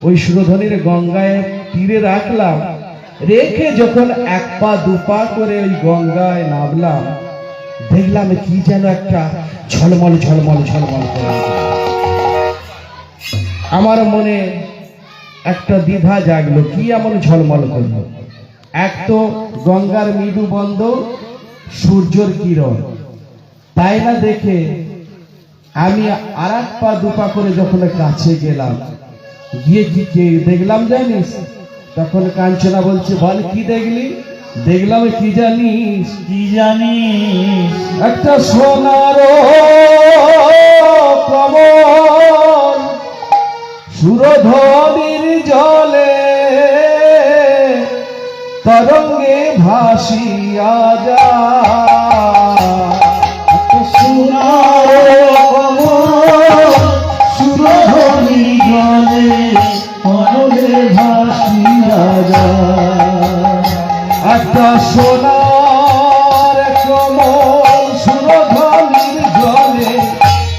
ওই সুরধনির গঙ্গায় তীরে রাখলাম, রেখে যখন এক পা দুপা করে ওই গঙ্গায় নামলাম, দেখলাম কি যেন একটা ঝলমল ঝলমল ঝলমল করে। আমার মনে একটা দ্বিধা জাগলো, কি এমন ঝলমল করলো। এক তো গঙ্গার মৃদু বন্ধ, সূর্যের কিরণ, তাই না দেখে আমি আর এক পা দুপা করে যখন কাছে গেলাম, গিয়ে কি দেখলাম জানিস? তখন কাঞ্চনা বলছে, বল কি দেখলি? দেখলাম কি জানিস? কি জানিস? একটা সোনার কমল সুরধনির জলে তরঙ্গে ভাসিয়া যায়। সোনার কমল সুরধনির জলে তরঙ্গে ভাসিয়া যায়। একটা সোনার কমল সুরধনির জলে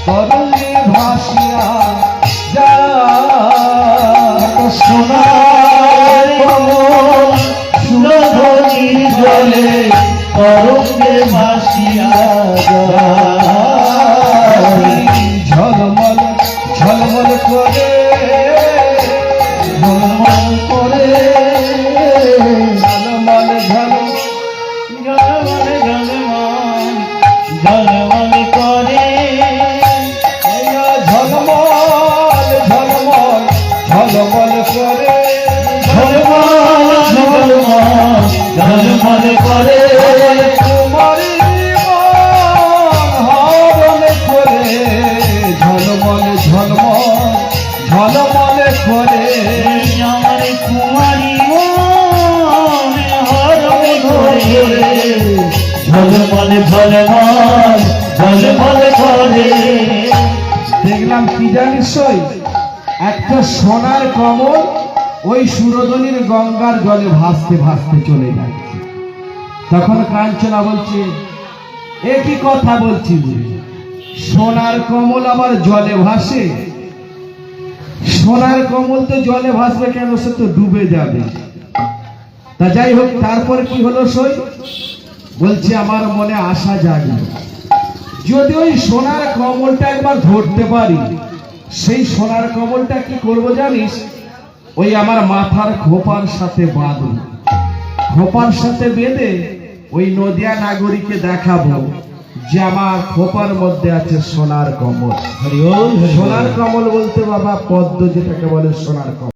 তরঙ্গে ভাসিয়া যায়। সোনার কমল সুরধনির জলে তরঙ্গে ভাসিয়া যায়। ঝলমল ঝলমল করে, ঝলমল করে, ঝলমল ঝলমল ঝলমল ঝলমল ঝলমল করে, ঝলমল ঝলমল ঝলমল করে, ঝলমল ঝলমল ঝলমল করে। কুমারী মন হরণ করে, ঝলমল ঝলমল ঝলমল করে। আমার কুমারী মন হরণ করে, ঝলমল ঝলমল ঝলমল করে। দেখলাম কি জানিস, ওই একটা সোনার কমল ওই সুরধনির গঙ্গার জলে ভাসতে ভাসতে চলে যাচ্ছে। তখন কাঞ্চনা বলছে, এ কি কথা বলছিস? সোনার কমল আবার জলে ভাসে? সোনার কমল তো জলে ভাসবে কেন? সে তো ডুবে যাবে। তা যাই হোক, তারপর কি হলো সই? বলছে, আমার মনে আশা জাগলো, যদি ওই সোনার কমলটা একবার ধরতে পারি, সেই সোনার কমলটা কি করব জানিস? ওই আমার মাথার খোপার সাথে বাঁধব, খোপার সাথে বেঁধে ওই নদিয়া নাগরীকে দেখাবো যে আমার খোপার মধ্যে আছে সোনার কমল। হরি বল, হরি বল। সোনার কমল বলতে বাবা পদ্ম, যেটাকে বলে সোনার কমল।